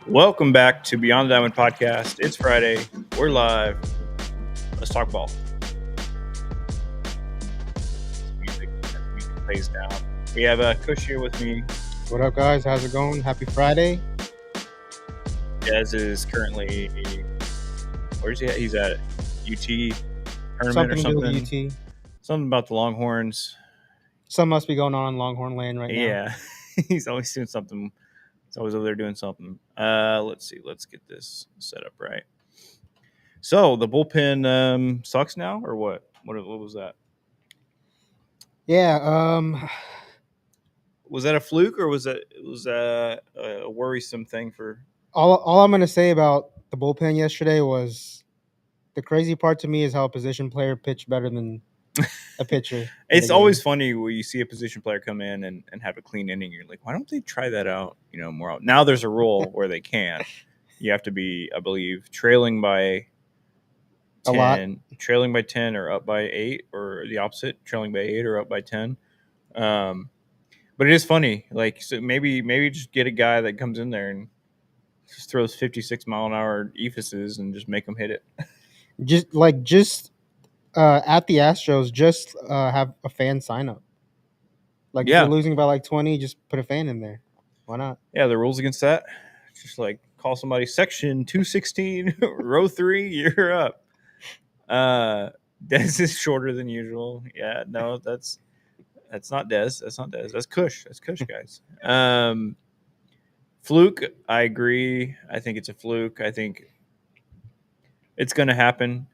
Welcome back to Beyond the Diamond Podcast. It's Friday. We're live. Let's talk ball. Music plays down. We have Kush here with me. What up, guys? How's it going? Happy Friday. Des is currently, where's he at? He's at UT tournament or Something to do something. with UT. Something about the Longhorns. Something must be going on in Longhorn Land right now. Yeah, he's always doing something. He's always over there doing something. Let's see. Let's get this set up right. So the bullpen sucks now, or what? What was that? Yeah. Was that a fluke, or was that a worrisome thing for? All I'm gonna say about the bullpen yesterday was the crazy part to me is how a position player pitched better than a pitcher. It's always funny when you see a position player come in and have a clean inning. You're like, why don't they try that out? More out. Now there's a rule where they can. You have to be, I believe, trailing by 10, a lot. trailing by 10 or up by 8, or the opposite, trailing by 8 or up by 10. But it is funny. Like, so maybe just get a guy that comes in there and just throws 56-mile-an-hour ephuses and just make them hit it. Just at the Astros, just have a fan sign up. Like if Yeah. you're losing by like 20, just put a fan in there. Why not? Yeah, the rules against that. Just like call somebody section 216, row 3, you're up. Dez is shorter than usual. Yeah, no, that's not Dez. That's not Dez. That's Kush. That's Kush, guys. Fluke, I agree. I think it's a fluke. I think it's going to happen.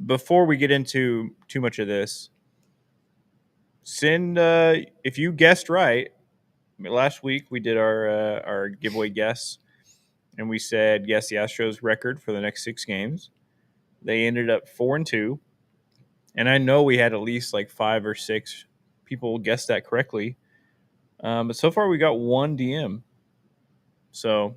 Before we get into too much of this, send if you guessed right. Last week we did our giveaway guess, and we said guess the Astros record for the next 6 games. They ended up 4-2, and I know we had at least like 5 or 6 people guess that correctly. But so far we got 1 DM. So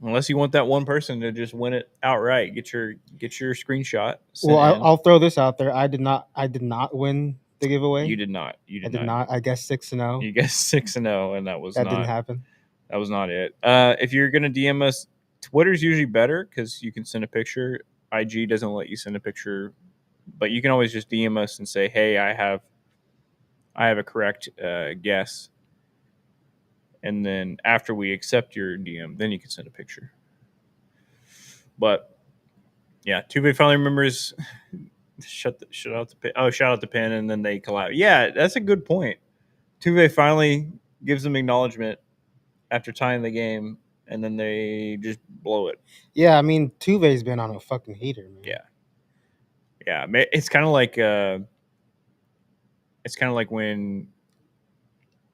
unless you want that one person to just win it outright, get your screenshot. Well, I'll throw this out there. I did not win the giveaway. You did not. I did not. I guessed 6-0. You guessed 6-0, and that didn't happen. That was not it. If you're gonna DM us, Twitter's usually better because you can send a picture. IG doesn't let you send a picture, but you can always just DM us and say, "Hey, I have a correct guess." And then after we accept your DM, then you can send a picture. But yeah, Tuve finally remembers. Shout out the pen, and then they collapse. Yeah, that's a good point. Tuve finally gives them acknowledgement after tying the game, and then they just blow it. Yeah, I mean, Tuve's been on a fucking heater, man. Yeah. It's kind of like when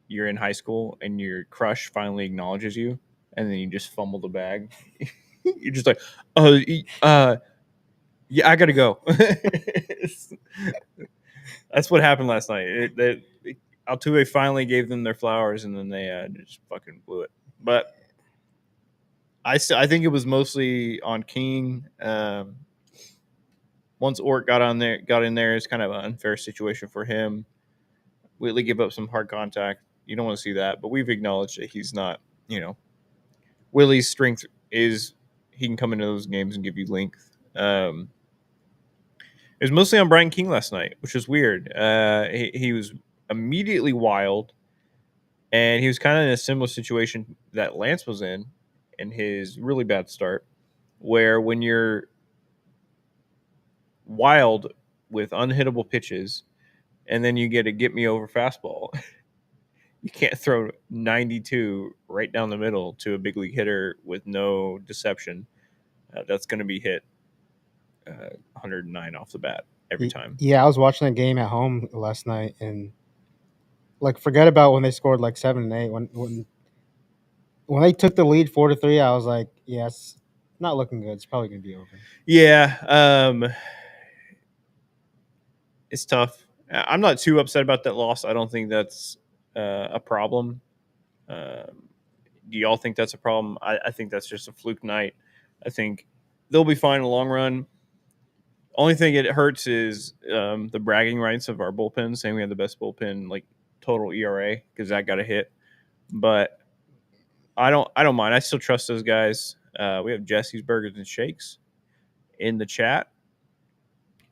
you're in high school and your crush finally acknowledges you, and then you just fumble the bag. You're just like, yeah, I gotta go. That's what happened last night. Altuve finally gave them their flowers, and then they just fucking blew it. But I think it was mostly on King. Once Ort got in there, it's kind of an unfair situation for him. Whitley gave up some hard contact. You don't want to see that, but we've acknowledged that he's not. Willie's strength is he can come into those games and give you length. It was mostly on Brian King last night, which was weird. He was immediately wild, and he was kind of in a similar situation that Lance was in his really bad start, where when you're wild with unhittable pitches, and then you get a get me over fastball, you can't throw 92 right down the middle to a big league hitter with no deception. That's going to be hit 109 off the bat every time. Yeah, I was watching that game at home last night, and like forget about when they scored like 7 and 8. When they took the lead 4-3, I was like, yeah, it's not looking good. It's probably gonna be over. Yeah, it's tough. I'm not too upset about that loss. I don't think that's a problem. Do y'all think that's a problem? I think that's just a fluke night. I think they'll be fine in the long run. Only thing it hurts is the bragging rights of our bullpen, saying we have the best bullpen, like total ERA, because that got a hit. But I don't mind. I still trust those guys. We have Jesse's Burgers and Shakes in the chat,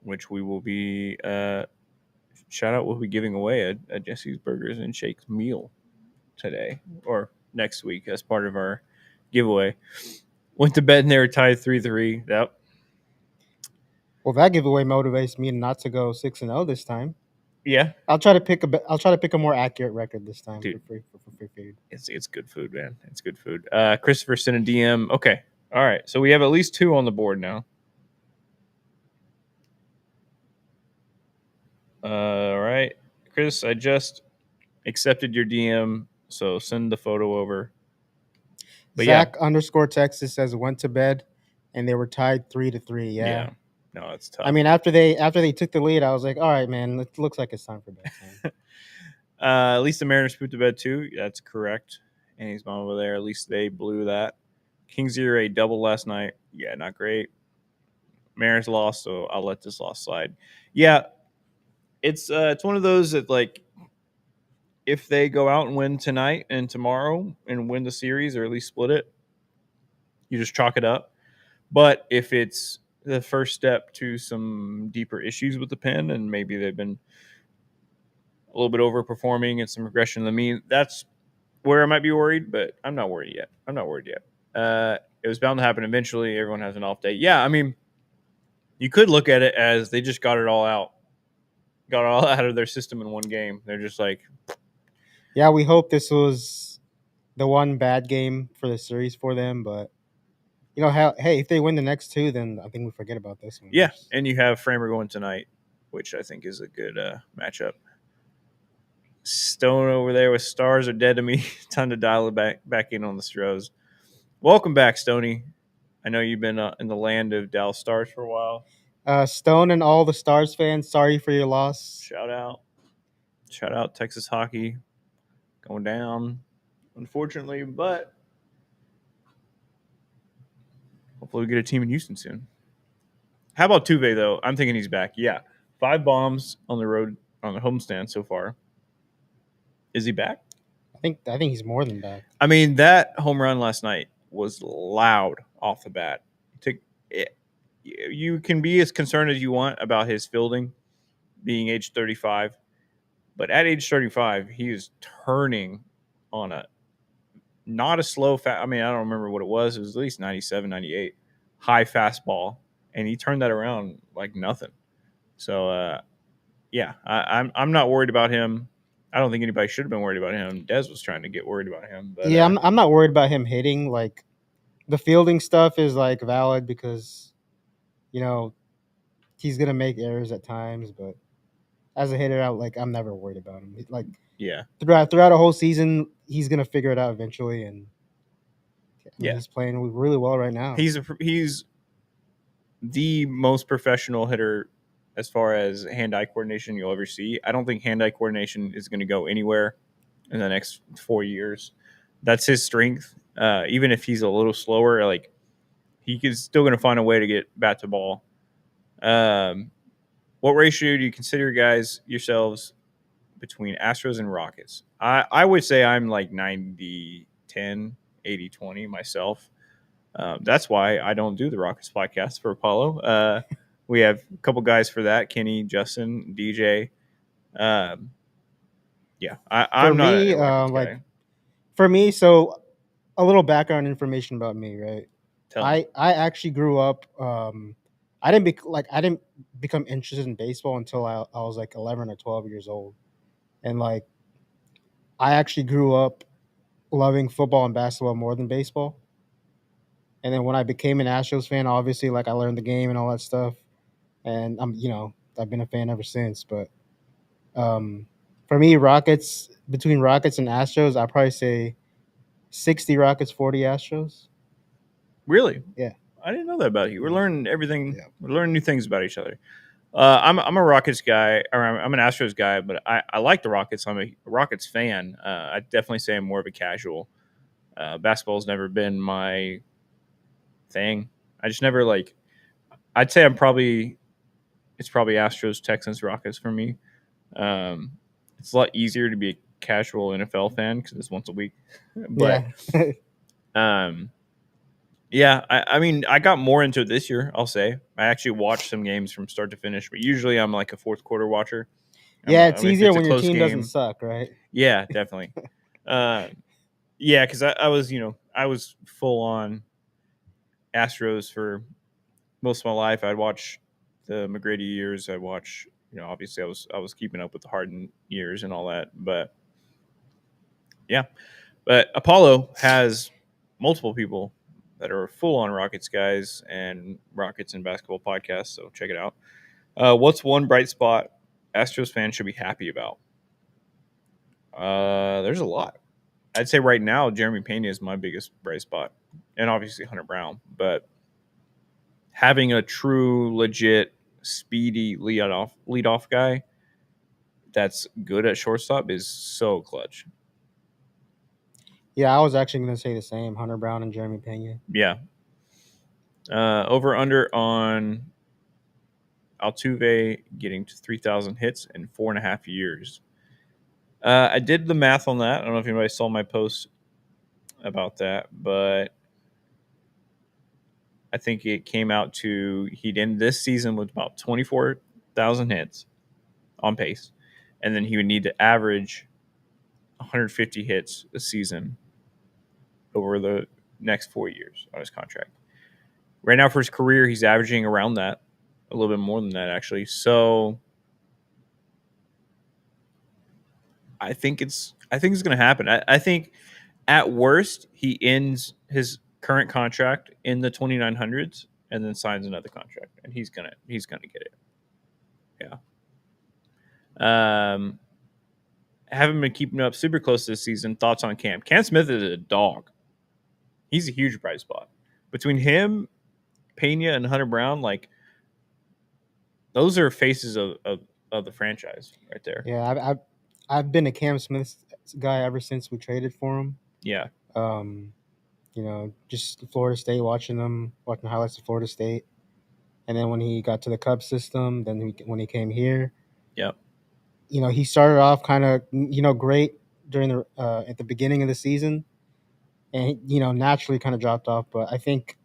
which we will be shout out. We'll be giving away a Jesse's Burgers and Shakes meal today or next week as part of our giveaway. Went to bed and they were tied 3-3. Yep. Well, that giveaway motivates me not to go 6-0 this time. Yeah, I'll try to pick a more accurate record this time dude. for free food. It's good food, man. It's good food. Christopher sent a DM. Okay. All right. So we have at least 2 on the board now. All right. Chris, I just accepted your DM, so send the photo over. But Zach _ Texas says went to bed, and they were tied 3-3. yeah. No, it's tough. I mean, after they took the lead, I was like, all right, man, it looks like it's time for bedtime. At least the Mariners put to bed too. That's correct. And he's mom over there. At least they blew that. Kings 0-8 double last night. Yeah, not great. Mariners lost, so I'll let this loss slide. Yeah, it's one of those that like if they go out and win tonight and tomorrow and win the series or at least split it, you just chalk it up. But if it's the first step to some deeper issues with the pen and maybe they've been a little bit overperforming and some regression to the mean, that's where I might be worried, but I'm not worried yet. It was bound to happen eventually. Everyone has an off day. Yeah, I mean, you could look at it as they just got it all out of their system in one game. They're just like, yeah, we hope this was the one bad game for the series for them, but hey, if they win the next 2, then I think we forget about this one. yeah. And you have Framer going tonight, which I think is a good matchup. Stone over there with Stars Are Dead to Me. Time to dial it back in on the Stros. Welcome back, Stoney. I know you've been in the land of Dallas Stars for a while. Stone and all the Stars fans, sorry for your loss. Shout out Texas hockey going down, unfortunately, but hopefully we get a team in Houston soon. How about Tuve, though? I'm thinking he's back. Yeah. 5 bombs on the road on the homestand so far. Is he back? I think he's more than back. I mean, that home run last night was loud off the bat. You can be as concerned as you want about his fielding being age 35, but at age 35, he is turning on a not a slow I mean, I don't remember what it was. It was at least 97, 98 high fastball, and he turned that around like nothing. So, yeah, I'm not worried about him. I don't think anybody should have been worried about him. Dez was trying to get worried about him. But, yeah, I'm not worried about him hitting. Like, the fielding stuff is, like, valid because, he's going to make errors at times. But as a hitter, I'm never worried about him. Like, yeah, throughout a whole season, he's going to figure it out eventually. And he's playing really well right now. He's the most professional hitter as far as hand-eye coordination you'll ever see. I don't think hand-eye coordination is going to go anywhere in the next 4 years. That's his strength. Even if he's a little slower, like he is still going to find a way to get bat to ball. What ratio do you consider, guys, yourselves between Astros and Rockets? I would say I'm like 90-10, 80-20 myself. That's why I don't do the Rockets podcast for Apollo. We have a couple guys for that: Kenny, Justin, DJ. I'm not a Rockets guy. For me, so a little background information about me, right? Tell me. I actually grew up. I didn't become interested in baseball until I was like 11 or 12 years old, and like I actually grew up loving football and basketball more than baseball. And then when I became an Astros fan, obviously, like I learned the game and all that stuff, and I've been a fan ever since. But for me, between Rockets and Astros, I'd probably say 60 Rockets, 40 Astros. Really? Yeah. I didn't know that about you. We're learning everything. Yeah. We're learning new things about each other. I'm a Rockets guy, or I'm an Astros guy, but I like the Rockets. I'm a Rockets fan. I definitely say I'm more of a casual. Basketball's never been my thing. I just never like. I'd say it's probably Astros, Texans, Rockets for me. It's a lot easier to be a casual NFL fan because it's once a week. But Um, yeah, I mean, I got more into it this year. I'll say I actually watched some games from start to finish, but usually I'm like a fourth quarter watcher. Yeah, it's If easier it's a when your close team doesn't game, suck, right? yeah, definitely. Uh, yeah, because I was I was full on Astros for most of my life. I'd watch the McGrady years. I'd watch obviously I was keeping up with the Harden years and all that, but yeah. But Apollo has multiple people that are full on Rockets guys and Rockets and basketball podcasts. So check it out. What's one bright spot Astros fans should be happy about? There's a lot. I'd say right now Jeremy Pena is my biggest bright spot, and obviously Hunter Brown. But having a true, legit, speedy leadoff guy that's good at shortstop is so clutch. Yeah, I was actually going to say the same. Hunter Brown and Jeremy Pena. Yeah. Over under on Altuve getting to 3,000 hits in 4.5 years. I did the math on that. I don't know if anybody saw my post about that, but I think it came out to he'd end this season with about 24,000 hits on pace, and then he would need to average 150 hits a season over the next 4 years on his contract. Right now, for his career, he's averaging around that, a little bit more than that actually. So I think it's going to happen. I think at worst he ends his current contract in the 2900s and then signs another contract, and he's gonna get it. Yeah. Haven't been keeping up super close this season. Thoughts on Cam? Cam Smith is a dog. He's a huge bright spot. Between him, Pena, and Hunter Brown, like those are faces of the franchise right there. Yeah, I've been a Cam Smith guy ever since we traded for him. Yeah. Um, just Florida State, watching highlights of Florida State, and then when he got to the Cubs system, then when he came here, Yep. he started off kind of great during the at the beginning of the season, and naturally kind of dropped off. But I think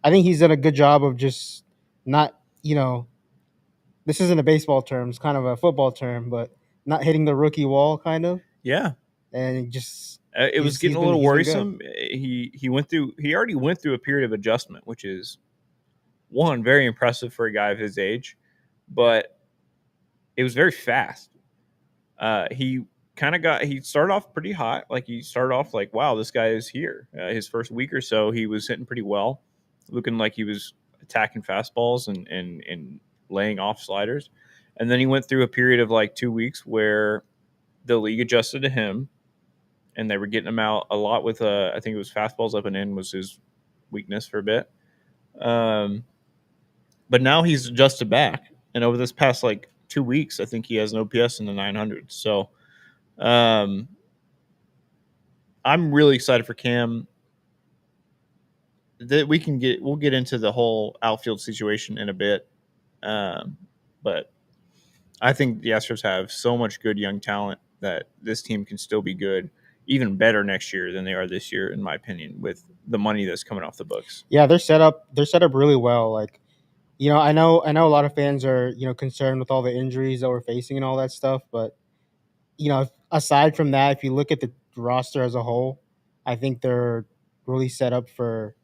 he's done a good job of just not this isn't a baseball term, it's kind of a football term, but not hitting the rookie wall, kind of, Yeah. and just It was getting a little he's been good. worrisome. He already went through a period of adjustment, which is one very impressive for a guy of his age, but it was very fast. He started off pretty hot. Like he started off like, wow, this guy is here. His first week or so, he was hitting pretty well, looking like he was attacking fastballs and laying off sliders. And then he went through a period of like 2 weeks where the league adjusted to him, and they were getting him out a lot with I think it was fastballs up and in was his weakness for a bit. Um, but now he's adjusted back, and over this past like 2 weeks, I think he has an OPS in the 900s. So um, I'm really excited for Cam. That we'll get into the whole outfield situation in a bit, but I think the Astros have so much good young talent that this team can still be good, even better next year than they are this year, in my opinion, with the money that's coming off the books. Yeah, they're set up really well. Like, I know a lot of fans are concerned with all the injuries that we're facing and all that stuff, but aside from that, if you look at the roster as a whole, I think they're really set up for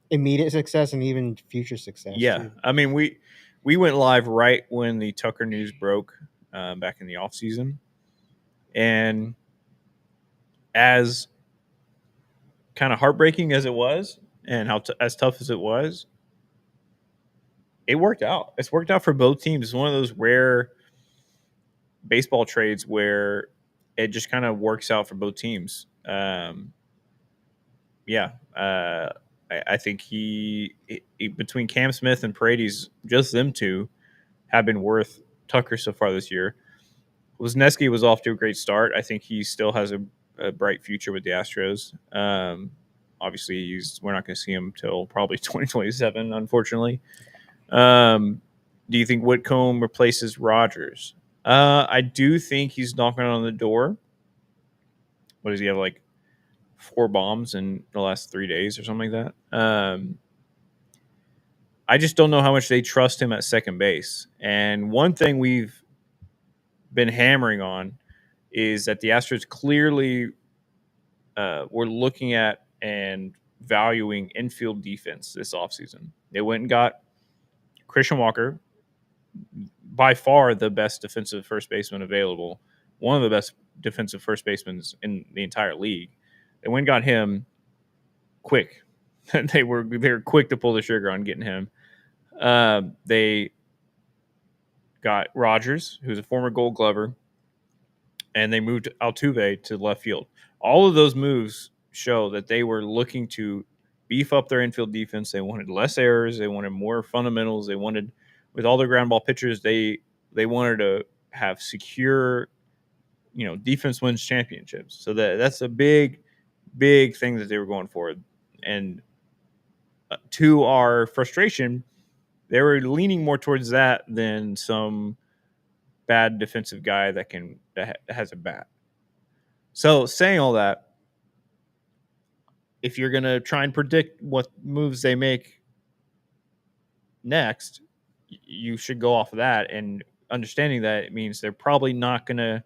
immediate success and even future success Yeah, too. I mean we went live right when the Tucker news broke back in the off season, and as kind of heartbreaking as it was, and as tough as it was, it worked out. It's worked out for both teams. It's one of those rare baseball trades where it just kind of works out for both teams. Yeah, I think between Cam Smith and Paredes, just them two have been worth Tucker so far this year. Wisniewski was off to a great start. I think he still has a bright future with the Astros. Obviously, we're not going to see him till probably 2027, unfortunately. Do you think Whitcomb replaces Rogers? I do think he's knocking on the door. What does he have, like 4 bombs in the last 3 days or something like that. I just don't know how much they trust him at second base. And one thing we've been hammering on is that the Astros clearly were looking at and valuing infield defense this offseason. They went and got Christian Walker, by far the best defensive first baseman available, one of the best defensive first basemen in the entire league. They went and got him quick. they were quick to pull the trigger on getting him. They got Rogers, who's a former Gold Glover, and they moved Altuve to left field. All of those moves show that they were looking to beef up their infield defense. They wanted less errors. They wanted more fundamentals. They wanted, with all their ground ball pitchers, they wanted to have secure, defense wins championships. So that's a big thing that they were going for. And to our frustration, they were leaning more towards that than some bad defensive guy that has a bat. So saying all that, if you're going to try and predict what moves they make next, you should go off of that, and understanding that it means they're probably not going to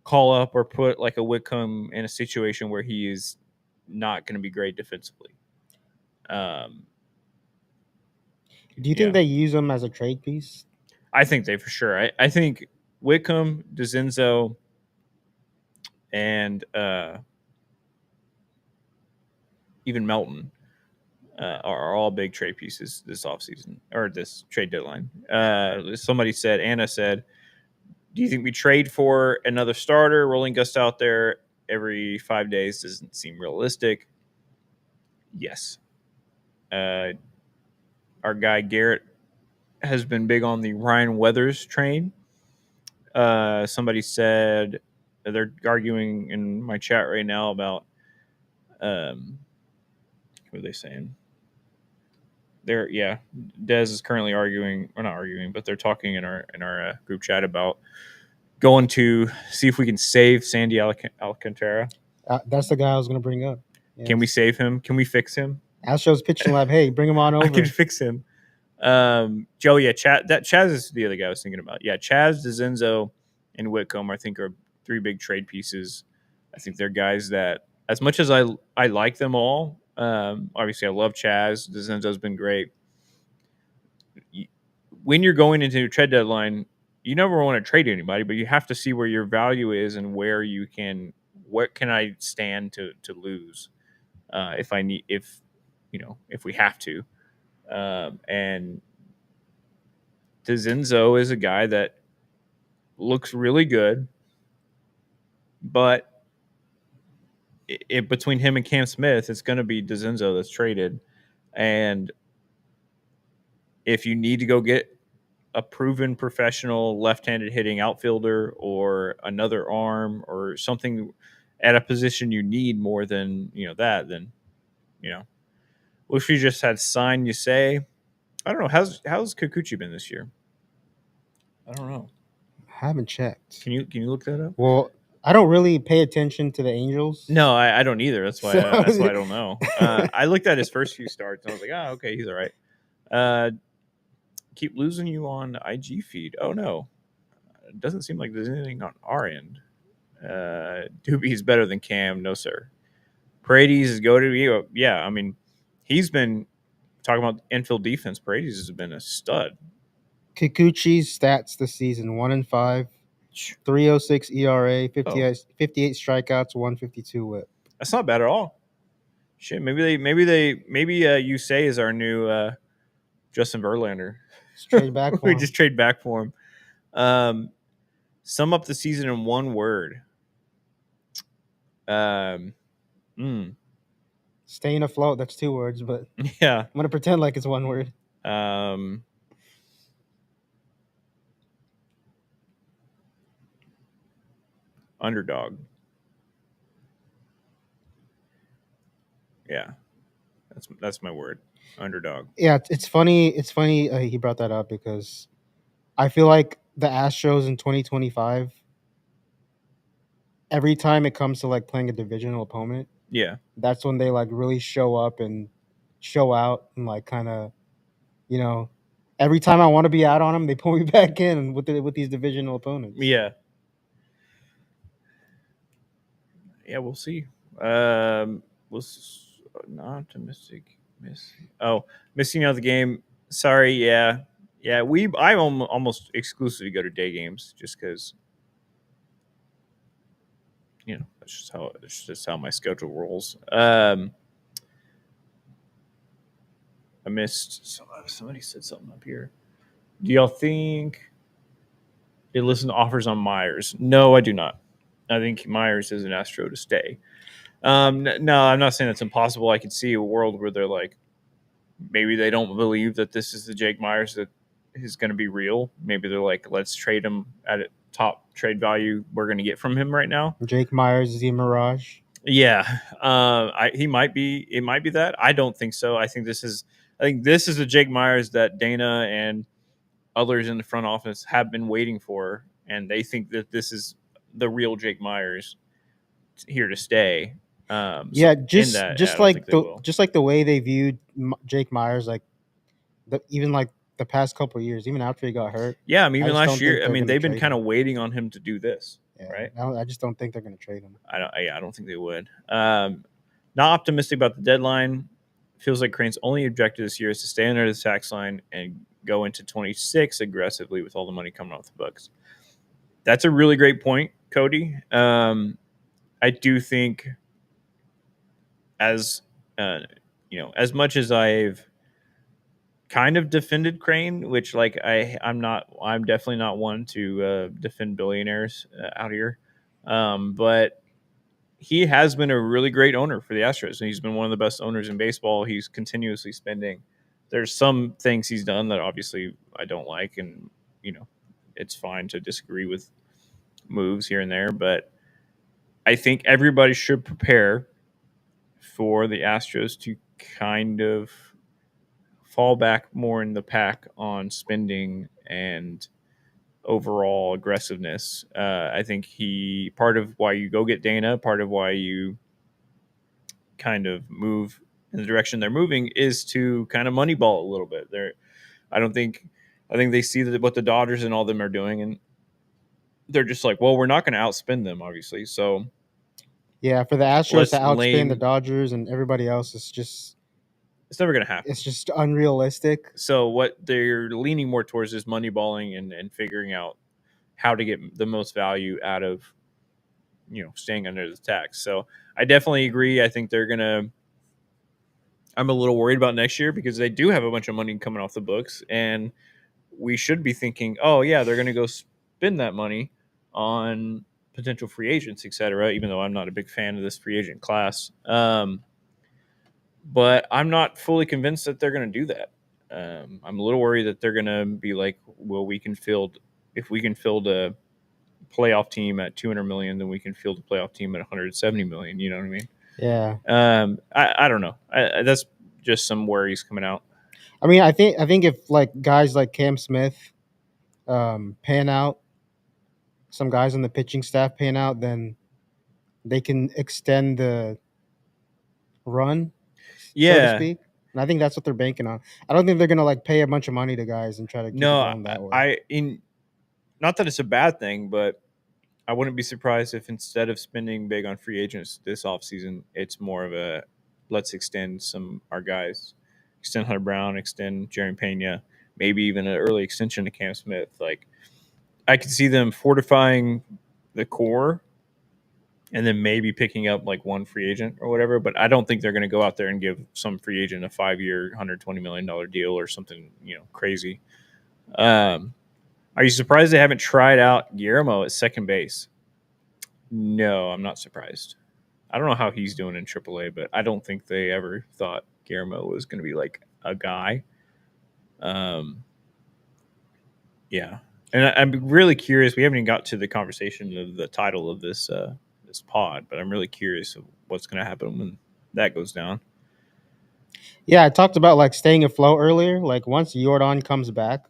call up or put like a Whitcomb in a situation where he is not going to be great defensively. Do you think they use him as a trade piece? I think they for sure. I think Whitcomb, DeCinzo, and even Melton are all big trade pieces this offseason or this trade deadline. Anna said, do you think we trade for another starter? Rolling Gus out there every 5 days doesn't seem realistic. Yes. Our guy Garrett has been big on the Ryan Weathers train. Somebody said they're arguing in my chat right now about what are they saying? Dez is currently arguing, or not arguing, but they're talking in our group chat about going to see if we can save Sandy Alcantara. That's the guy I was going to bring up. Yes. Can we save him? Can we fix him? Astros pitching lab. Hey, bring him on over. I can fix him. Joe, yeah, Chaz is the other guy I was thinking about. Yeah, Chaz, DeCinzo, and Whitcomb, I think, are 3 big trade pieces. I think they're guys that, as much as I like them all, obviously I love Chaz. DeCinzo's been great. When you're going into a trade deadline, you never want to trade anybody, but you have to see where your value is and where you can, what can I stand to lose if we have to. And DeCinzo is a guy that looks really good, but between him and Cam Smith, it's going to be DeCinzo that's traded. And if you need to go get a proven professional left-handed hitting outfielder or another arm or something at a position you need more than that, then wish we just had sign you say. I don't know. How's Kikuchi been this year? I don't know. I haven't checked. Can you look that up? Well, I don't really pay attention to the Angels. No, I don't either. That's why I don't know. I looked at his first few starts and I was like, okay, he's all right. Keep losing you on the IG feed. Oh no, it doesn't seem like there's anything on our end. Doobie's better than Cam, no sir. Paredes is go to you. Yeah, I mean, he's been talking about infield defense. Paredes has been a stud. Kikuchi's stats this season: 1-5, 3.06 ERA, 58 strikeouts, 152 WHIP. That's not bad at all. Shit, maybe Yusei is our new Justin Verlander. Trade back for we him. Just trade back for him. Sum up the season in one word. Staying afloat. That's 2 words, but yeah, I'm gonna pretend like it's 1 word. Underdog. Yeah, that's my word. Underdog. Yeah, it's funny. It's funny he brought that up because I feel like the Astros in 2025 every time it comes to like playing a divisional opponent, Yeah. that's when they like really show up and show out and like kind of, you know, every time I want to be out on them, they pull me back in with these divisional opponents. Yeah. Yeah, we'll see. Was not optimistic. Missing out the game. Sorry. Yeah. Yeah. I almost exclusively go to day games just because that's just how my schedule rolls. I missed. Somebody said something up here. Do y'all think they listen to offers on Myers? No, I do not. I think Myers is an Astro to stay. No, I'm not saying that's impossible. I could see a world where they're like, maybe they don't believe that this is the Jake Myers that is going to be real. Maybe they're like, let's trade him at a top trade value we're going to get from him right now. Jake Myers is the Mirage. Yeah, he might be. It might be that. I don't think so. I think this is. I think this is the Jake Myers that Dana and others in the front office have been waiting for, and they think that this is the real Jake Myers here to stay. Yeah, In just that, I don't think they will. just like the way they viewed Jake Myers, like even like the past couple of years, even after he got hurt. Yeah, I mean, I even just last don't think year, I they're mean, gonna they've been trade kind him. of waiting on him to do this, Yeah, right? I just don't think they're gonna trade him. I don't think they would. Not optimistic about the deadline. Feels like Crane's only objective this year is to stay under the tax line and go into 26 aggressively with all the money coming off the books. That's a really great point, Cody. I do think as as much as I've kind of defended Crane, which like I'm definitely not one to defend billionaires out here, but he has been a really great owner for the Astros, and he's been one of the best owners in baseball. He's continuously spending. There's some things he's done that obviously I don't like, and it's fine to disagree with moves here and there, but I think everybody should prepare for the Astros to kind of fall back more in the pack on spending and overall aggressiveness. I think part of why you go get Dana, part of why you kind of move in the direction they're moving is to kind of moneyball a little bit. I don't think, I think they see what the Dodgers and all them are doing, and they're just like, well, we're not going to outspend them, obviously. So Yeah, for the Astros to let's outspin the lame. Dodgers and everybody else It's never going to happen. it's just unrealistic. So what they're leaning more towards is moneyballing and figuring out how to get the most value out of staying under the tax. So I definitely agree. I think they're gonna. I'm a little worried about next year because they do have a bunch of money coming off the books, and we should be thinking, oh yeah, they're gonna go spend that money on potential free agents, etc. Even though I'm not a big fan of this free agent class, but I'm not fully convinced that they're going to do that. I'm a little worried that they're going to be like, well, if we can field a playoff team at 200 million, then we can field a playoff team at 170 million. You know what I mean? Yeah, I don't know. That's just some worries coming out. I mean, I think if like guys like Cam Smith pan out, some guys on the pitching staff pan out, then they can extend the run, so to Yeah. speak. And I think that's what they're banking on. I don't think they're gonna like pay a bunch of money to guys and try to keep it No, going that way. I in not that it's a bad thing, but I wouldn't be surprised if instead of spending big on free agents this offseason, it's more of a let's extend some our guys, extend Hunter Brown, extend Jerry Pena, maybe even an early extension to Cam Smith. Like I could see them fortifying the core and then maybe picking up like one free agent or whatever. But I don't think they're going to go out there and give some free agent a 5-year, $120 million deal or something crazy. Are you surprised they haven't tried out Guillermo at second base? No, I'm not surprised. I don't know how he's doing in AAA, but I don't think they ever thought Guillermo was going to be like a guy. Um, yeah, and I'm really curious. We haven't even got to the conversation of the title of this pod, but I'm really curious of what's going to happen when that goes down. Yeah, I talked about like staying afloat earlier. Like once Yordan comes back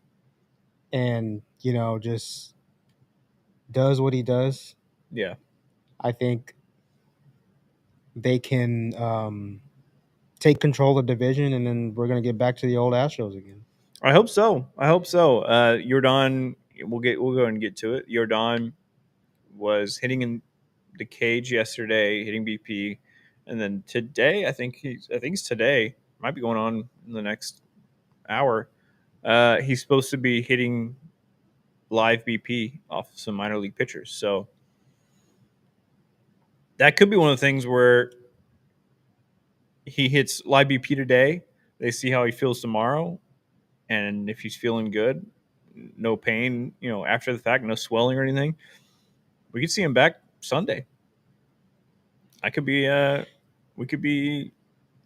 and just does what he does, Yeah, I think they can take control of the division, and then we're gonna get back to the old Astros again. I hope so. I hope so. Yordan, we'll go and get to it. Yordan was hitting in the cage yesterday, hitting BP, and then today, I think it's today. Might be going on in the next hour. He's supposed to be hitting live BP off some minor league pitchers. So that could be one of the things where he hits live BP today. They see how he feels tomorrow, and if he's feeling good, no pain, after the fact, no swelling or anything, we could see him back Sunday. I could be, we could be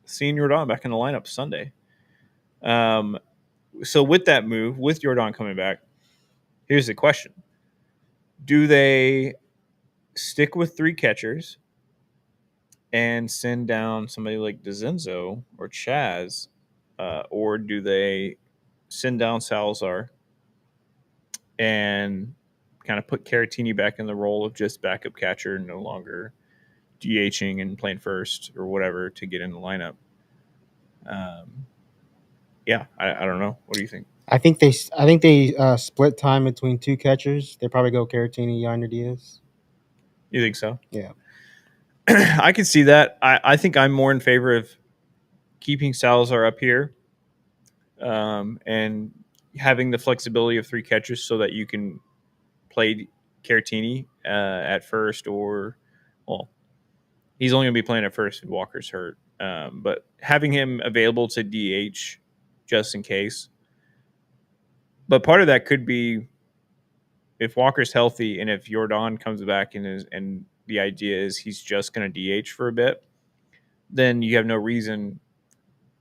seeing Yordan back in the lineup Sunday. So with that move, with Yordan coming back, here's the question: do they stick with 3 catchers and send down somebody like DeZenzo or Chaz, or do they send down Salazar and kind of put Caratini back in the role of just backup catcher, no longer DHing and playing first or whatever to get in the lineup? Yeah, I don't know. What do you think? I think they split time between 2 catchers. They probably go Caratini, Yonder Diaz. You think so? Yeah. I can see that. I think I'm more in favor of keeping Salazar up here, and having the flexibility of 3 catchers so that you can play Caratini at first, or, well, he's only going to be playing at first if Walker's hurt. But having him available to DH just in case. But part of that could be if Walker's healthy and if Yordan comes back and the idea is he's just going to DH for a bit, then you have no reason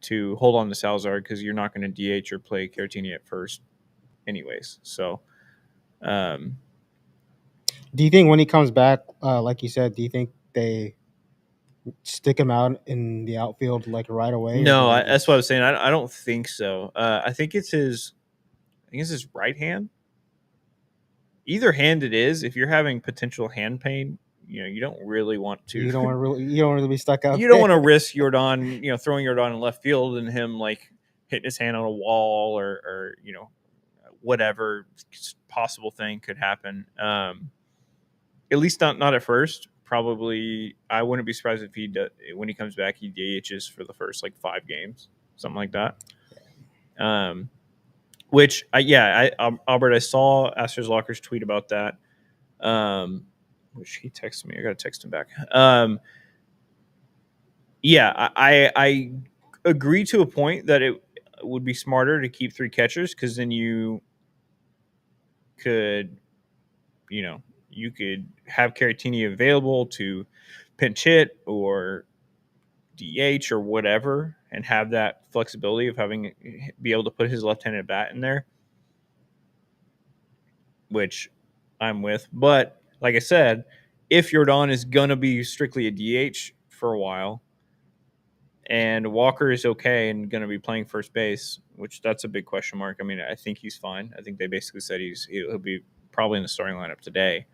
to hold on to Salazar because you're not going to DH or play Caratini at first anyways. So, um, Do you think when he comes back, like you said, do you think they stick him out in the outfield like right away, or do no, they that's what I was just? saying. I don't think so. I think it's his right hand. Either hand it is. If you're having potential hand pain, you don't really want to. You don't really be stuck out You don't there. want to risk Yordan, throwing Yordan in left field and him like hitting his hand on a wall, or whatever possible thing could happen. At least not at first. Probably, I wouldn't be surprised if when he comes back, he DHs for the first like 5 games, something like that. Um, which Albert, I saw Astros Locker's tweet about that. Which he texted me. I got to text him back. I agree to a point that it would be smarter to keep 3 catchers because then could, you could have Caratini available to pinch hit or DH or whatever, and have that flexibility of be able to put his left-handed bat in there, which I'm with. But like I said, if Yordan is gonna be strictly a DH for a while, and Walker is okay and going to be playing first base, which that's a big question mark. I mean, I think he's fine. I think they basically said he'll be probably in the starting lineup today.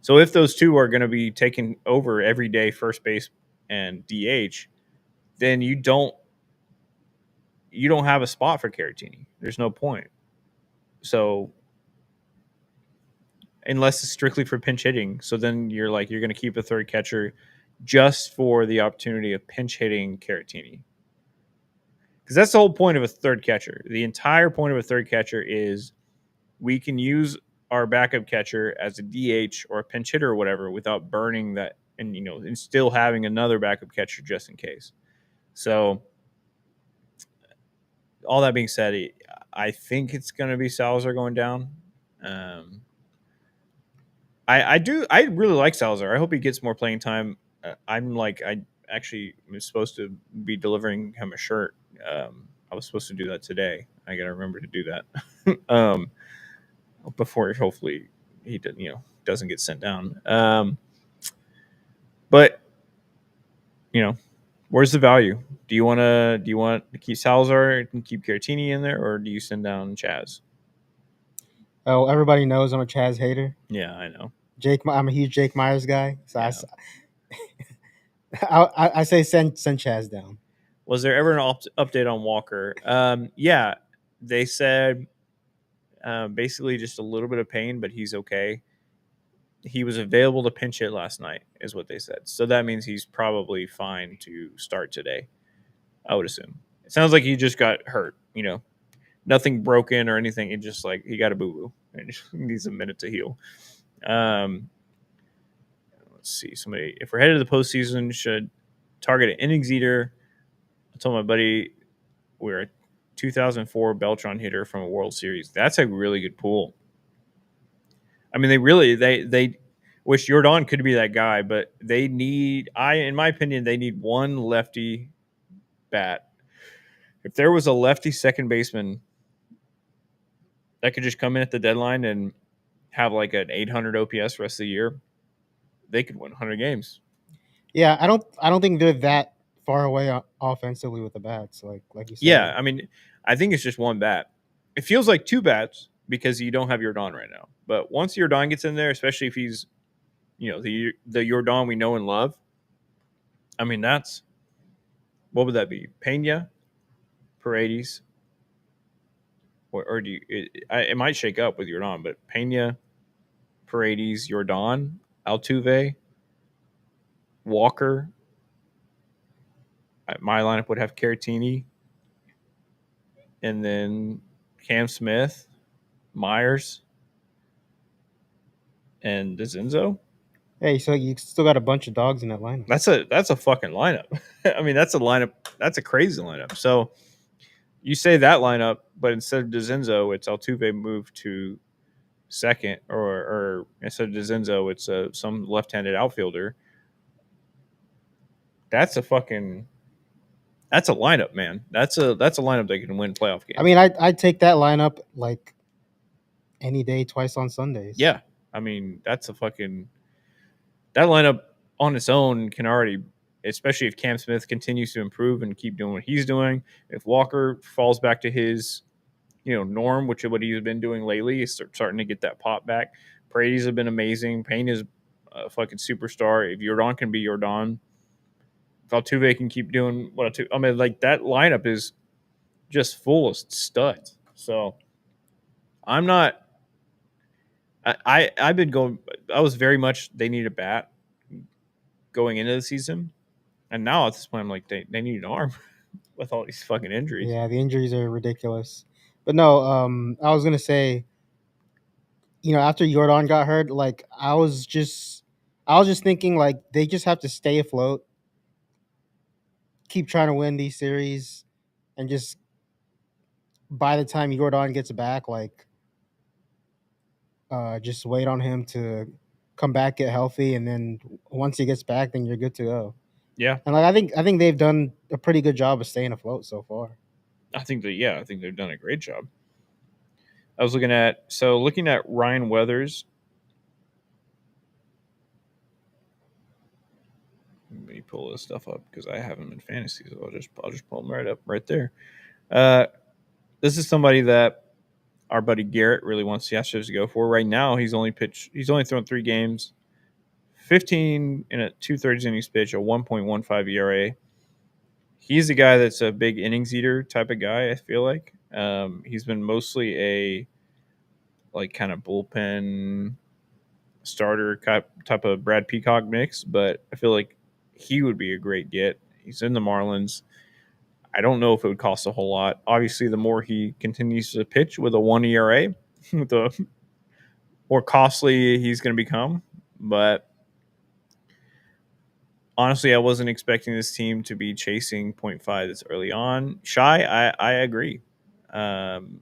So if those two are going to be taking over every day, first base and DH, then you don't have a spot for Caratini. There's no point. So unless it's strictly for pinch hitting, so then you're going to keep a third catcher just for the opportunity of pinch hitting Caratini. Because that's the whole point of a third catcher. The entire point of a third catcher is we can use our backup catcher as a DH or a pinch hitter or whatever without burning that, and still having another backup catcher just in case. So, all that being said, I think it's going to be Salazar going down. I really like Salazar. I hope he gets more playing time. I actually am supposed to be delivering him a shirt. I was supposed to do that today. I got to remember to do that before hopefully he doesn't get sent down. But where's the value? Do you want to keep Salazar and keep Caratini in there, or do you send down Chaz? Oh, everybody knows I'm a Chaz hater. Yeah, I know. I'm a huge Jake Myers guy, so Yeah. I say send Chaz down. Was there ever an update on Walker? Yeah, they said basically just a little bit of pain, but he's okay. He was available to pinch hit last night, is what they said. So that means he's probably fine to start today. I would assume. It sounds like he just got hurt. Nothing broken or anything. It just like he got a boo boo and needs a minute to heal. Um, let's see. Somebody, if we're headed to the postseason, should target an innings eater. I told my buddy we're a 2004 Beltron hitter from a World Series. That's a really good pool. I mean, they wish Yordan could be that guy, but they need in my opinion, they need one lefty bat. If there was a lefty second baseman that could just come in at the deadline and have like an 800 OPS rest of the year, they could win 100 games. Yeah, I don't think they're that far away offensively with the bats, like you Yeah, said. I mean, I think it's just one bat. It feels like two bats because you don't have Yordan right now. But once Yordan gets in there, especially if he's the Yordan we know and love, I mean that's what would that be? Pena, Paredes, or do you? It might shake up with Yordan, but Pena, Paredes, Yordan, Altuve, Walker. My lineup would have Caratini, and then Cam Smith, Myers, and DeZenzo. Hey, so you still got a bunch of dogs in that lineup. That's a fucking lineup. I mean, that's a lineup. That's a crazy lineup. So you say that lineup, but instead of DeZenzo, it's Altuve moved to second, or instead of DeZenzo, it's some left-handed outfielder. That's a fucking that's a lineup, man. That's a lineup that can win playoff I games. mean, I'd take that lineup like any day, twice on Sundays. Yeah, I mean that's a fucking that lineup on its own can already, especially if Cam Smith continues to improve and keep doing what he's doing. If Walker falls back to his norm, which is what he's been doing lately, he's starting to get that pop back. Paredes have been amazing. Payne is a fucking superstar. If Yordan can be Yordan, if Altuve can keep doing what I mean, like that lineup is just full of studs. So I'm not. I've been going. I was very much they need a bat going into the season, and now at this point I'm like they need an arm with all these fucking injuries. Yeah, the injuries are ridiculous. But no, I was gonna say, after Jordan got hurt, like I was just thinking like they just have to stay afloat, keep trying to win these series, and just by the time Jordan gets back, like just wait on him to come back, get healthy, and then once he gets back, then you're good to go. Yeah, And like I think they've done a pretty good job of staying afloat so far. I think they've done a great job. I was looking at Ryan Weathers. Let me pull this stuff up because I have him in fantasy, so I'll just pull him right up right there. Uh, this is somebody that our buddy Garrett really wants the Astros to go for. Right now, He's only thrown 3 games, 15 in a 2/3 innings pitch, a 1.15 ERA. He's a guy that's a big innings eater type of guy. I feel like he's been mostly a like kind of bullpen starter type of Brad Peacock mix, but I feel like he would be a great get. He's in the Marlins. I don't know if it would cost a whole lot. Obviously, the more he continues to pitch with a 1 ERA, the more costly he's going to become. But honestly, I wasn't expecting this team to be chasing point 0.5 this early on. Shy, I agree. Um,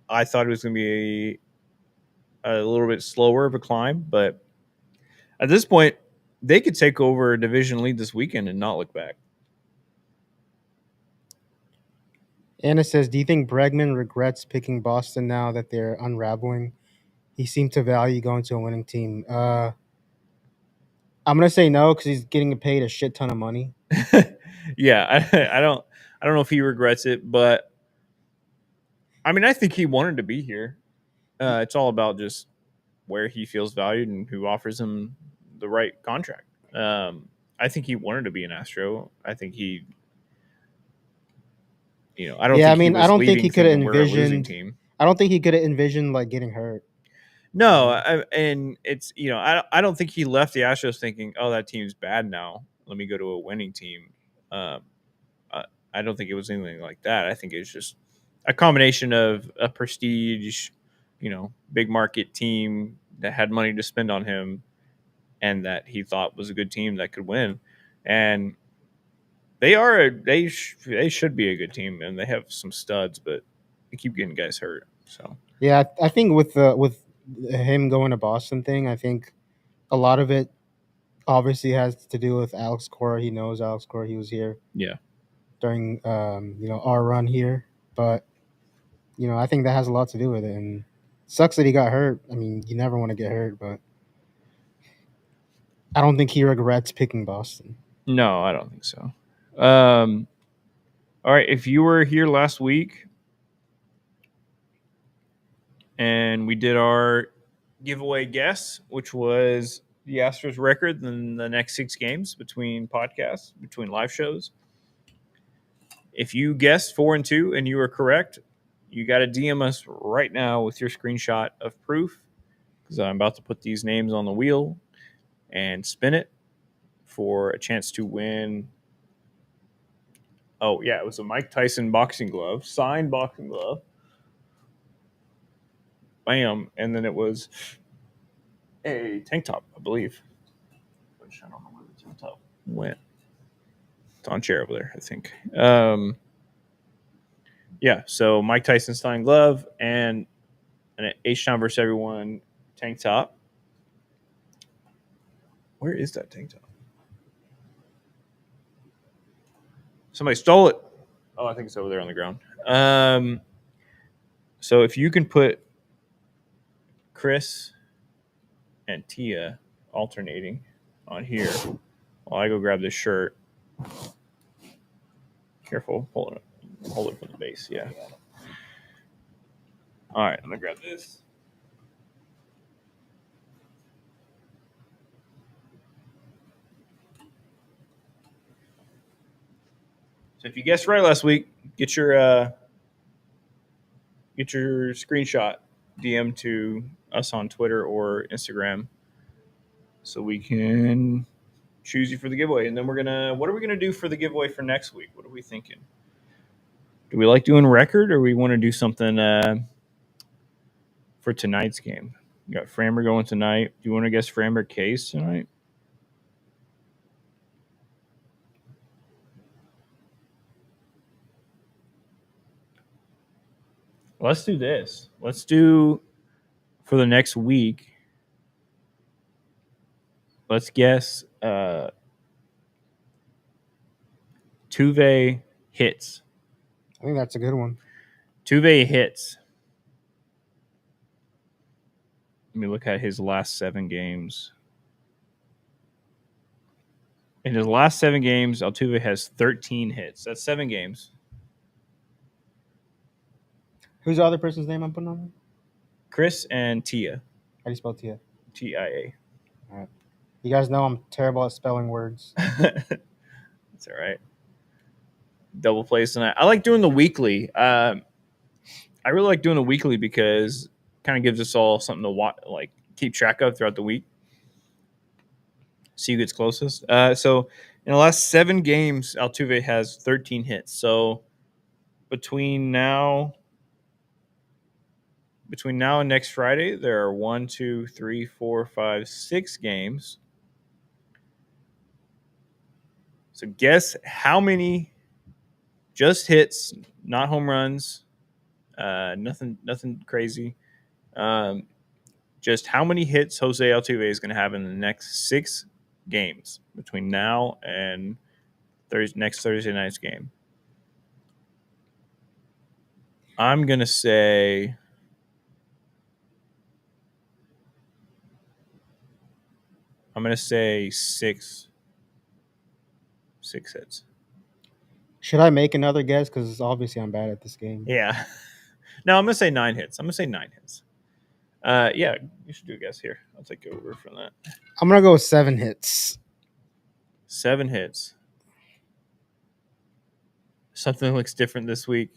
I thought it was going to be a little bit slower of a climb, but at this point, they could take over a division lead this weekend and not look back. Anna says, "Do you think Bregman regrets picking Boston now that they're unraveling? He seemed to value going to a winning team." I'm gonna say no because he's getting paid a shit ton of money. Yeah, I don't know if he regrets it, but I mean, I think he wanted to be here. It's all about just where he feels valued and who offers him the right contract. I think he wanted to be an Astro. I think he, I don't Yeah, I think he mean, I was don't think leaving he could have thinking we're a losing envisioned. team. I don't think he could have envisioned like getting hurt. You No, know? and it's I don't think he left the Astros thinking, oh, that team's bad now. Let me go to a winning team. Um, I, I don't think it was anything like that. I think it's just a combination of a prestige, big market team that had money to spend on him, and that he thought was a good team that could win. And they should be a good team, and they have some studs, but they keep getting guys hurt. So Yeah, I think with him going to Boston thing, I think a lot of it obviously has to do with Alex Cora. He knows Alex Cora. He was here yeah, during our run here, but I think that has a lot to do with it. And sucks that he got hurt. I mean, you never want to get hurt, but I don't think he regrets picking Boston. no, I don't think so. Um, all right, if you were here last week and we did our giveaway guess, which was the Astros record in the next 6 games between podcasts, between live shows. If you guessed 4-2 and you were correct, you got to DM us right now with your screenshot of proof, because I'm about to put these names on the wheel and spin it for a chance to win. Oh, yeah, it was a Mike Tyson boxing glove, signed boxing glove. Bam. And then it was a tank top, I believe. Which I don't know where the tank top went. It's on chair over there, I think. Yeah, so Mike Tyson signed glove and an H-Town versus everyone tank top. Where is that tank top? Somebody stole it. Oh, I think it's over there on the ground. So if you can put Chris and Tia alternating on here while I go grab this shirt. Careful, hold it from the base. Yeah. All right, I'm gonna grab this. So if you guessed right last week, get your screenshot, DM to us on Twitter or Instagram, so we can choose you for the giveaway. And then what are we gonna do for the giveaway for next week? What are we thinking? Do we like doing record, or we want to do something for tonight's game? You got Framber going tonight. Do you want to guess Framber case tonight? Let's do this. Let's do for the next week. Let's guess Tuve hits. I think that's a good one. Tuve hits. Let me look at his last 7 games. In his last 7 games, Altuve has 13 hits. That's 7 games. Who's the other person's name I'm putting on? Chris and Tia. How do you spell Tia? TIA. All right. You guys know I'm terrible at spelling words. That's all right. Double plays tonight. I like doing the weekly. I really like doing the weekly because it kind of gives us all something to watch, like keep track of throughout the week. See who gets closest. So in the last 7 games, Altuve has 13 hits. So between now and next Friday, there are 1, 2, 3, 4, 5, 6 games. So guess how many just hits, not home runs, nothing crazy. Just how many hits Jose Altuve is going to have in the next 6 games between now and next Thursday night's game. I'm going to say six hits. Should I make another guess? Because obviously I'm bad at this game. Yeah. No, I'm going to say 9 hits. Yeah, you should do a guess here. I'll take over from that. I'm gonna go with 7 hits. 7 hits. Something looks different this week.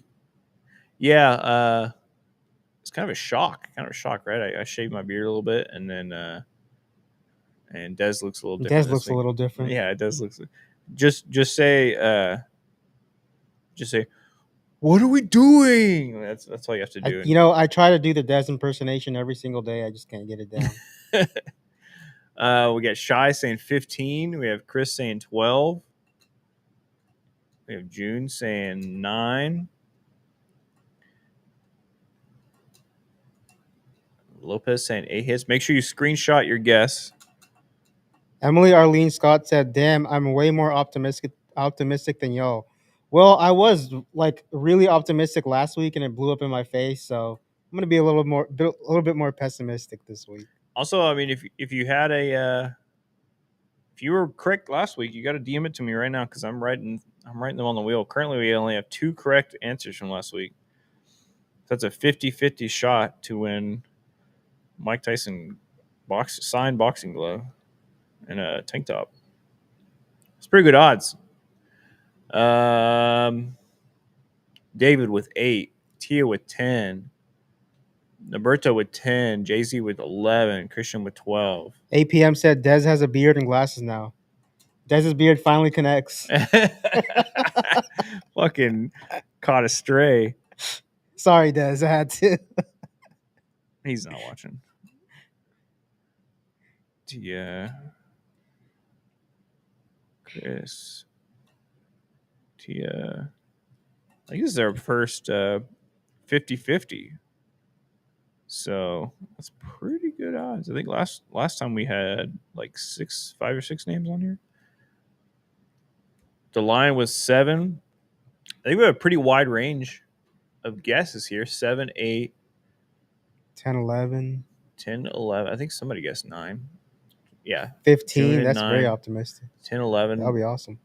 Yeah, it's kind of a shock. Right? I shaved my beard a little bit, and then and Dez looks a little Dez different this looks a week. little different. Yeah, it does look. Just say what are we doing? That's all you have to do. I try to do the Dez impersonation every single day. I just can't get it down. We got Shy saying 15. We have Chris saying 12. We have June saying 9. Lopez saying 8 hits. Make sure you screenshot your guess. Emily Arlene Scott said, "Damn, I'm way more optimistic than y'all." Well, I was like really optimistic last week, and it blew up in my face. So I'm gonna be a little bit more pessimistic this week. Also, I mean, if you had if you were correct last week, you got to DM it to me right now because I'm writing them on the wheel. Currently, we only have 2 correct answers from last week. That's a 50-50 shot to win Mike Tyson signed boxing glove and a tank top. It's pretty good odds. David with 8, Tia with 10, Roberto with 10, Jay-Z with 11, Christian with 12. APM said Dez has a beard and glasses now. Dez's beard finally connects. Fucking caught a stray. Sorry, Dez, I had to. He's not watching. Tia, Chris, Tia. I think this is our first 50-50. So that's pretty good odds. I think last time we had like 5 or 6 names on here. The line was 7. I think we have a pretty wide range of guesses here. 7, 8, 10, 11. 10, 11. I think somebody guessed 9. Yeah. 15. That's 9, very optimistic. 10, 11. That'll be awesome.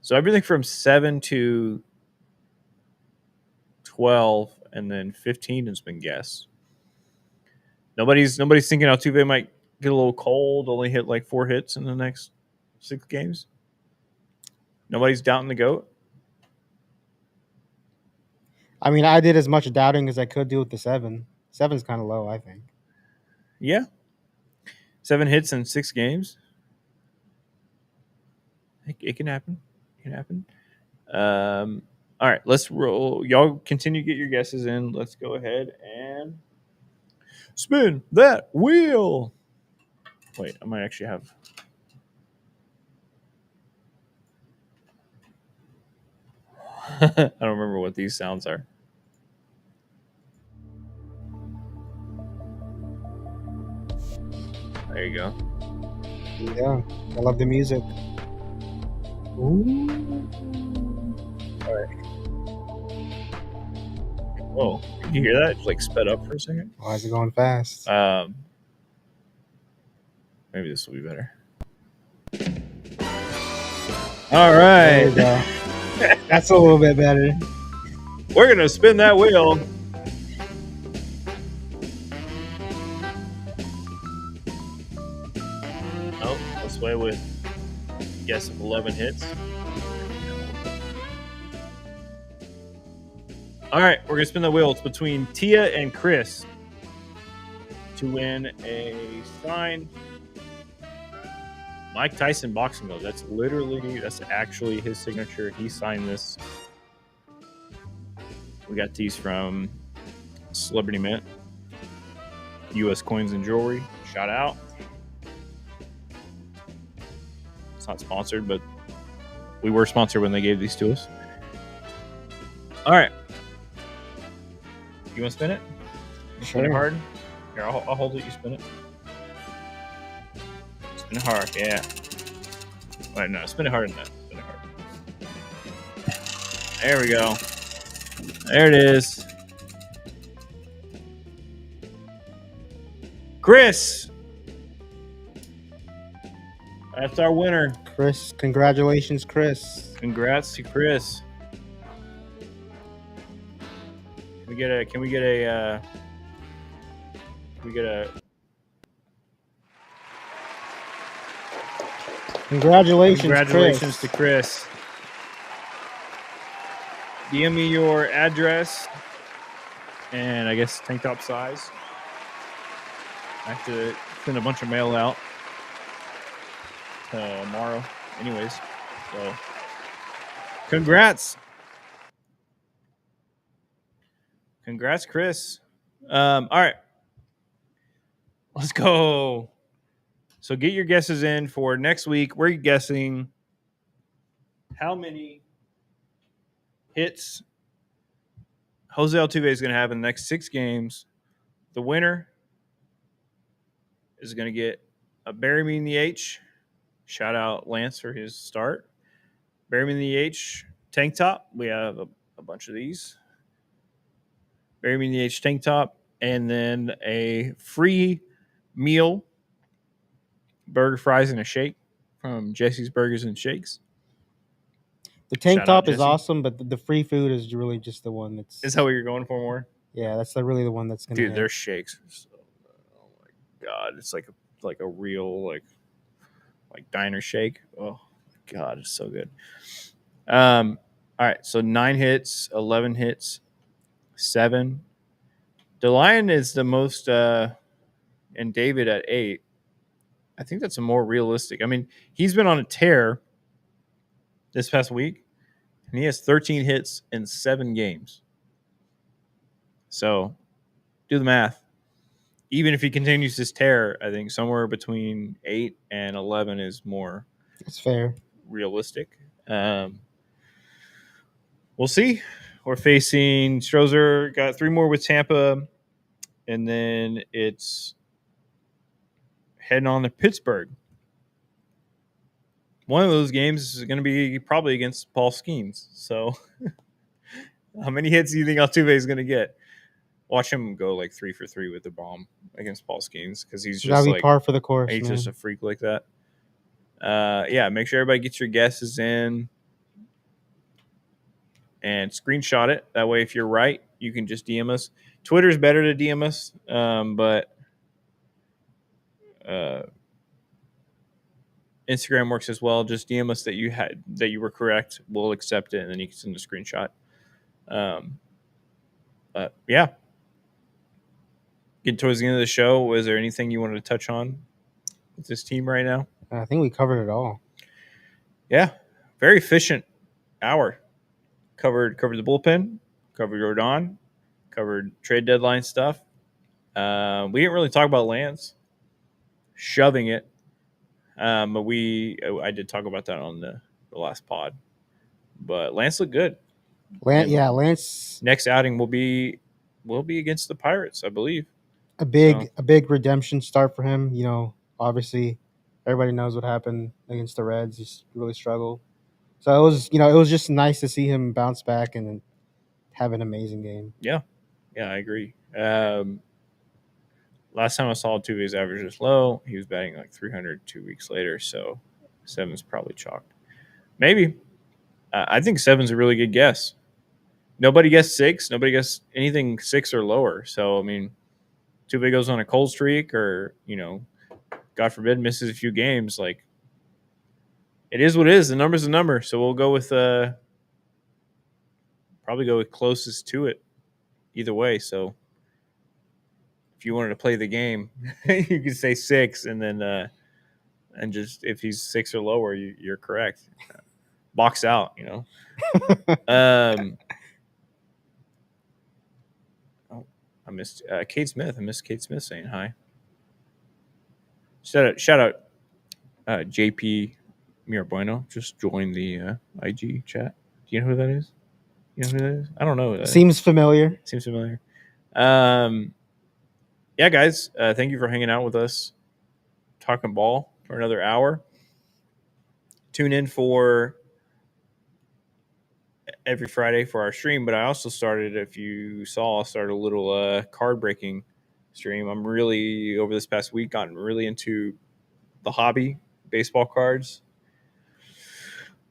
So everything from 7 to 12 and then 15 has been guessed. Nobody's thinking Altuve might get a little cold, only hit like 4 hits in the next 6 games. Nobody's doubting the GOAT. I mean, I did as much doubting as I could do with the 7. 7's kind of low, I think. Yeah. 7 hits in 6 games. It can happen. It can happen. All right, let's roll. Y'all continue to get your guesses in. Let's go ahead and spin that wheel. Wait, I might actually have. I don't remember what these sounds are. There you go. Yeah, I love the music. Ooh. All right. Whoa, did you hear that? It like sped up for a second. Why is it going fast? Maybe this will be better. All right. There we go. That's a little bit better. We're going to spin that wheel. Oh, let's play with guess of 11 hits. All right, we're going to spin the wheel. It's between Tia and Chris to win a signed Mike Tyson boxing glove. That's actually his signature. He signed this. We got these from Celebrity Mint, U.S. Coins and Jewelry. Shout out. It's not sponsored, but we were sponsored when they gave these to us. All right. You want to spin it? Spin it hard? Here, I'll hold it. You spin it. Spin it hard, yeah. Wait, no, spin it harder than that. Spin it hard. There we go. There it is. Chris. That's our winner. Chris, congratulations, Chris. Congrats to Chris. Can we get a We get a Congratulations, congratulations to Chris. Chris. DM me your address and I guess tank top size. I have to send a bunch of mail out tomorrow, anyways. So, congrats, Chris. All right, let's go. So, get your guesses in for next week. We're guessing how many hits Jose Altuve is going to have in the next 6 games. The winner is going to get a Bury Me in the H. Shout out Lance for his start. Bury Me in the H tank top. We have a bunch of these. Bury Me in the H tank top. And then a free meal, burger, fries, and a shake from Jesse's Burgers and Shakes. The tank Shout out top is Jesse. awesome, but the free food is really just the one that's. Is that what you're going for more? Yeah, that's really the one that's gonna. Dude, hit. their shakes. Oh my god, it's like a real like diner shake. Oh my god, it's so good. All right, so 9 hits, 11 hits, 7. DeLion is the most, and David at 8. I think that's a more realistic. I mean, he's been on a tear this past week, and he has 13 hits in 7 games. So, do the math. Even if he continues this tear, I think somewhere between 8 and 11 is more It's fair. realistic. We'll see. We're facing Strozer, got 3 more with Tampa, and then it's heading on to Pittsburgh. One of those games is going to be probably against Paul Skeens. So, how many hits do you think Altuve is going to get? Watch him go like 3 for 3 with the bomb against Paul Skeens because he's Gotta just be like par for the course, he's man. just a freak like that. Yeah, make sure everybody gets your guesses in and screenshot it. That way, if you're right, you can just DM us. Twitter's better to DM us, but Instagram works as well. Just DM us that you were correct. We'll accept it, and then you can send a screenshot. Yeah. Getting towards the end of the show, was there anything you wanted to touch on with this team right now? I think we covered it all. Yeah, very efficient hour. Covered the bullpen, covered Yordan, covered trade deadline stuff. We didn't really talk about Lance shoving it, but I did talk about that on the last pod. But Lance looked good. Lance. Next outing will be against the Pirates, I believe. A big redemption start for him. You know, obviously, everybody knows what happened against the Reds. He's really struggled. So it was just nice to see him bounce back and have an amazing game. Yeah, I agree. Last time I saw Altuve's average was low. He was batting like 300 2 weeks later, so 7's probably chalked. Maybe. I think 7's a really good guess. Nobody guessed 6. Nobody guessed anything 6 or lower. So, I mean, Altuve goes on a cold streak or, God forbid, misses a few games. Like, it is what it is. The number's a number. So we'll go with probably go with closest to it either way. So if you wanted to play the game, you could say 6 and then and just if he's 6 or lower, you're correct. Box out, I missed Kate Smith. I missed Kate Smith saying hi. Shout out JP Mirabueno. Just joined the IG chat. Do you know who that is? You know who that is? I don't know. Seems familiar. Seems familiar. Yeah, guys. Thank you for hanging out with us, talking ball for another hour. Tune in for every Friday for our stream, but I also started, if you saw, I started a little card breaking stream. I'm really, over this past week, gotten really into the hobby, baseball cards.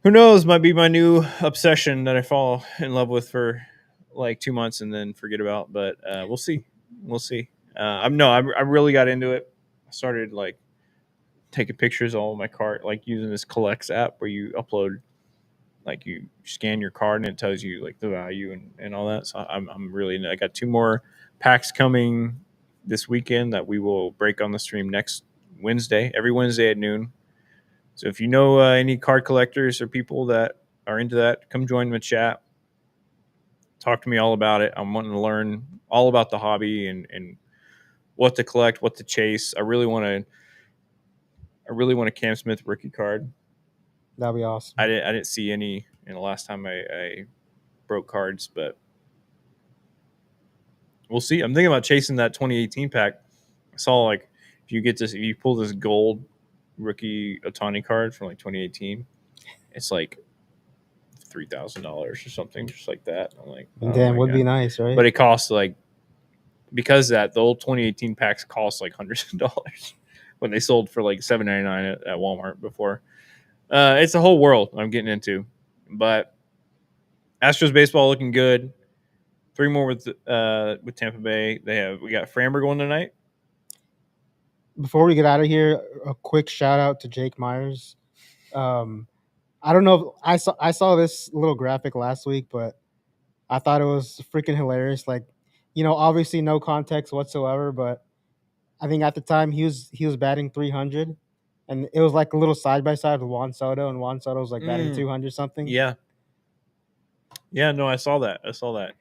Who knows, might be my new obsession that I fall in love with for like 2 months and then forget about, but we'll see. I'm no, I really got into it. I started like taking pictures of all my card, like using this Collects app where you upload, like you scan your card and it tells you like the value and all that. So I'm really, I got two more packs coming this weekend that we will break on the stream next Wednesday, every Wednesday at noon. So if you know any card collectors or people that are into that, come join the chat. Talk to me all about it. I'm wanting to learn all about the hobby and what to collect, what to chase. I really want a Cam Smith rookie card. That'd be awesome. I didn't see any in the last time I broke cards, but we'll see. I'm thinking about chasing that 2018 pack. I saw like if you pull this gold rookie Otani card from like 2018, it's like $3,000 or something, just like that. I'm like, And oh damn, my would be god! nice, right? But it costs like, because of that the old 2018 packs cost like hundreds of dollars when they sold for like $7.99 at Walmart before. It's a whole world I'm getting into, but Astros baseball looking good. Three more with Tampa Bay. We got Framber going tonight. Before we get out of here, a quick shout out to Jake Myers. Um, I don't know if I saw this little graphic last week, but I thought it was freaking hilarious. Like, obviously no context whatsoever, but I think at the time he was batting 300, and it was like a little side by side with Juan Soto, and Juan Soto was like batting 200 something. Yeah, yeah. No, I saw that. I saw that.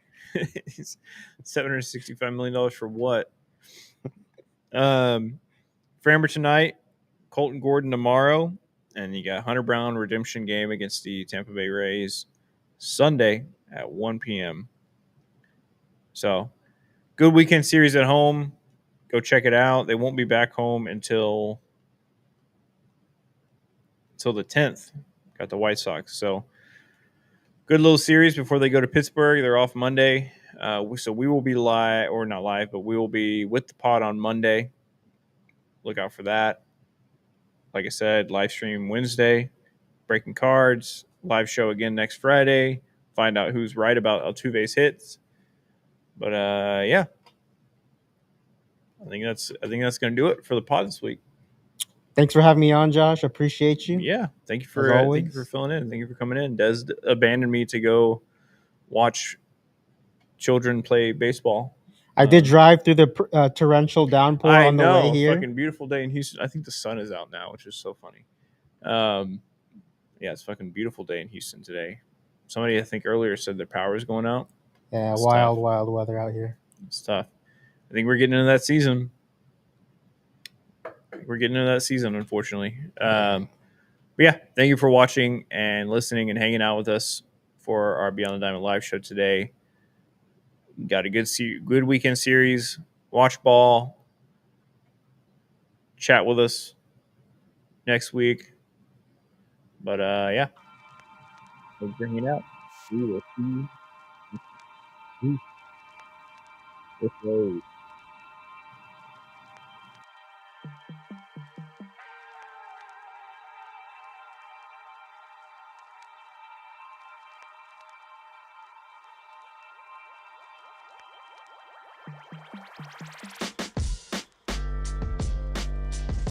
He's $765 million for what? Um, Framber tonight, Colton Gordon tomorrow, and you got Hunter Brown redemption game against the Tampa Bay Rays Sunday at 1 p.m. So good weekend series at home. Go check it out. They won't be back home until the 10th. Got the White Sox. So good little series before they go to Pittsburgh. They're off Monday. So we will be live, or not live, but we will be with the pod on Monday. Look out for that. Like I said, live stream Wednesday, breaking cards, live show again next Friday. Find out who's right about Altuve's hits. But yeah, I think that's going to do it for the pod this week. Thanks for having me on, Josh. Appreciate you Yeah, as thank you for always. filling in. Thank you for coming in. Des abandoned me to go watch children play baseball. I did drive through the torrential downpour I on the way know, here. fucking beautiful day in Houston. I think the sun is out now, which is so funny. Um, yeah, it's fucking beautiful day in Houston today. Somebody I think earlier said their power is going out. Yeah, It's tough. wild weather out here. It's tough. I think we're getting into that season. Unfortunately. But yeah, thank you for watching and listening and hanging out with us for our Beyond the Diamond live show today. Got a good weekend series. Watch ball. Chat with us next week. But yeah, thanks for hanging out. We will see you.